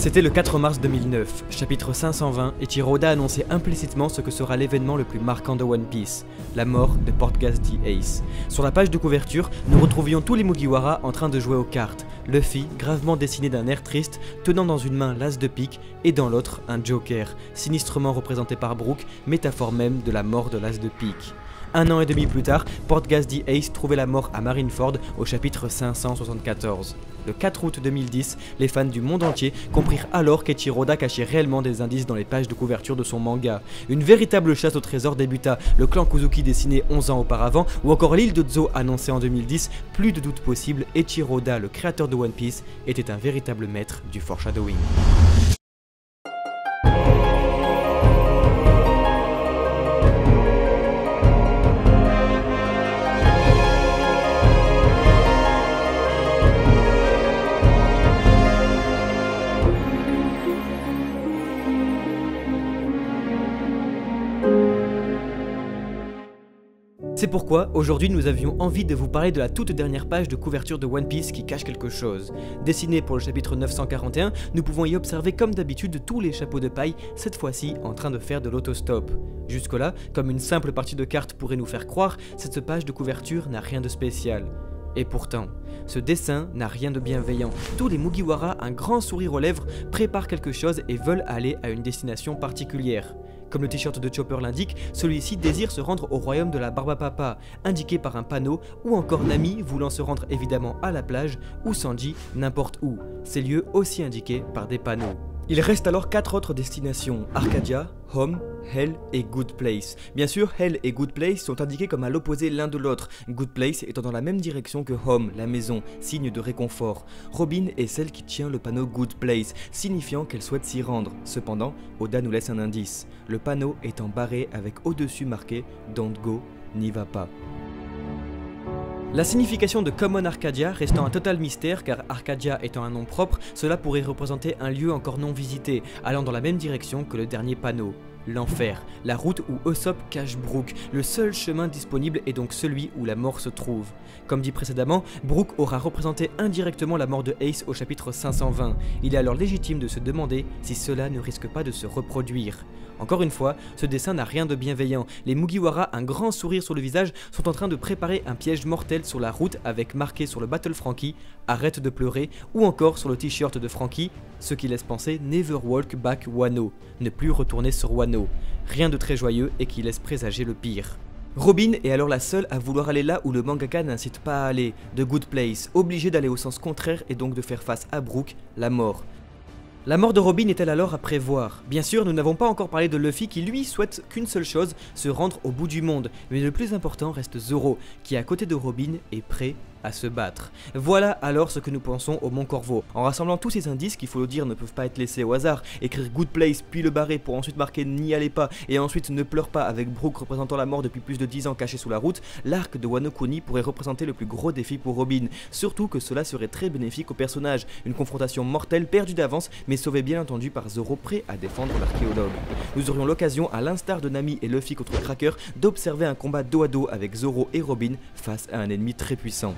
C'était le 4 mars 2009, chapitre 520, et Ichiro-Oda annonçait implicitement ce que sera l'événement le plus marquant de One Piece, la mort de Portgas D. Ace. Sur la page de couverture, nous retrouvions tous les Mugiwara en train de jouer aux cartes, Luffy, gravement dessiné d'un air triste, tenant dans une main l'as de pique et dans l'autre un joker, sinistrement représenté par Brook, métaphore même de la mort de l'as de pique. Un an et demi plus tard, Portgas D. Ace trouvait la mort à Marineford au chapitre 574. Le 4 août 2010, les fans du monde entier comprirent alors qu'Ichiro-Oda cachait réellement des indices dans les pages de couverture de son manga. Une véritable chasse au trésor débuta, le clan Kuzuki dessiné 11 ans auparavant, ou encore l'île de Zo annoncée en 2010, plus de doute possible, Ichiro-Oda, le créateur de One Piece, était un véritable maître du foreshadowing. C'est pourquoi, aujourd'hui, nous avions envie de vous parler de la toute dernière page de couverture de One Piece qui cache quelque chose. Dessinée pour le chapitre 941, nous pouvons y observer comme d'habitude tous les chapeaux de paille, cette fois-ci en train de faire de l'autostop. Jusque-là, comme une simple partie de cartes pourrait nous faire croire, cette page de couverture n'a rien de spécial. Et pourtant, ce dessin n'a rien de bienveillant. Tous les Mugiwara, un grand sourire aux lèvres, préparent quelque chose et veulent aller à une destination particulière. Comme le t-shirt de Chopper l'indique, celui-ci désire se rendre au royaume de la Barbapapa, indiqué par un panneau, ou encore Nami voulant se rendre évidemment à la plage, ou Sanji n'importe où, ces lieux aussi indiqués par des panneaux. Il reste alors 4 autres destinations, Arcadia, Home, Hell et Good Place. Bien sûr, Hell et Good Place sont indiqués comme à l'opposé l'un de l'autre, Good Place étant dans la même direction que Home, la maison, signe de réconfort. Robin est celle qui tient le panneau Good Place, signifiant qu'elle souhaite s'y rendre. Cependant, Oda nous laisse un indice, le panneau étant barré avec au-dessus marqué Don't go, n'y va pas. La signification de Common Arcadia restant un total mystère car Arcadia étant un nom propre, cela pourrait représenter un lieu encore non visité, allant dans la même direction que le dernier panneau. L'enfer, la route où Usopp cache Brook, le seul chemin disponible est donc celui où la mort se trouve. Comme dit précédemment, Brook aura représenté indirectement la mort de Ace au chapitre 520. Il est alors légitime de se demander si cela ne risque pas de se reproduire. Encore une fois, ce dessin n'a rien de bienveillant. Les Mugiwara, un grand sourire sur le visage, sont en train de préparer un piège mortel sur la route avec marqué sur le Battle Franky « Arrête de pleurer » ou encore sur le t-shirt de Franky, ce qui laisse penser « Never walk back Wano », ne plus retourner sur Wano. Rien de très joyeux et qui laisse présager le pire. Robin est alors la seule à vouloir aller là où le mangaka n'incite pas à aller, The Good Place, obligée d'aller au sens contraire et donc de faire face à Brook, la mort. La mort de Robin est-elle alors à prévoir? Bien sûr, nous n'avons pas encore parlé de Luffy qui lui souhaite qu'une seule chose, se rendre au bout du monde. Mais le plus important reste Zoro, qui à côté de Robin est prêt à se battre. Voilà alors ce que nous pensons au Mont Corvo. En rassemblant tous ces indices qu'il faut le dire ne peuvent pas être laissés au hasard, écrire Good Place puis le barrer pour ensuite marquer N'y allez pas et ensuite Ne pleure pas avec Brook représentant la mort depuis plus de 10 ans caché sous la route, l'arc de Wano Kuni pourrait représenter le plus gros défi pour Robin. Surtout que cela serait très bénéfique au personnage, une confrontation mortelle perdue d'avance mais sauvée bien entendu par Zoro prêt à défendre l'archéologue. Nous aurions l'occasion, à l'instar de Nami et Luffy contre Cracker, d'observer un combat dos à dos avec Zoro et Robin face à un ennemi très puissant.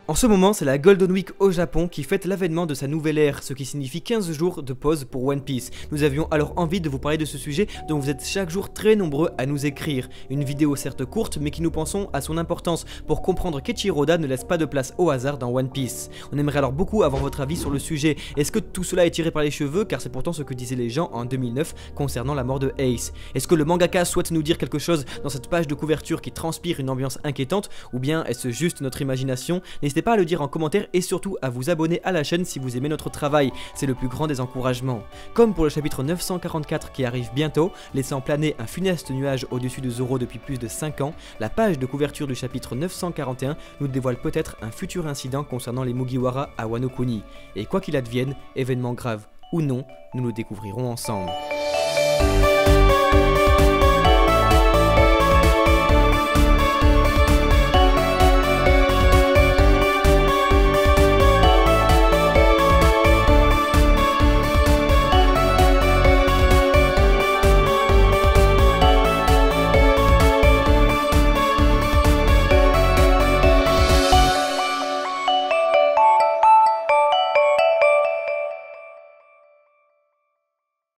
En ce moment, c'est la Golden Week au Japon qui fête l'avènement de sa nouvelle ère, ce qui signifie 15 jours de pause pour One Piece. Nous avions alors envie de vous parler de ce sujet dont vous êtes chaque jour très nombreux à nous écrire. Une vidéo certes courte, mais qui nous pensons à son importance pour comprendre qu'Ichiro-Oda ne laisse pas de place au hasard dans One Piece. On aimerait alors beaucoup avoir votre avis sur le sujet. Est-ce que tout cela est tiré par les cheveux, car c'est pourtant ce que disaient les gens en 2009 concernant la mort de Ace? Est-ce que le mangaka souhaite nous dire quelque chose dans cette page de couverture qui transpire une ambiance inquiétante, ou bien est-ce juste notre imagination? N'hésitez pas à le dire en commentaire et surtout à vous abonner à la chaîne si vous aimez notre travail, c'est le plus grand des encouragements. Comme pour le chapitre 944 qui arrive bientôt, laissant planer un funeste nuage au-dessus de Zoro depuis plus de 5 ans, la page de couverture du chapitre 941 nous dévoile peut-être un futur incident concernant les Mugiwara à Wano Kuni. Et quoi qu'il advienne, événement grave ou non, nous le découvrirons ensemble.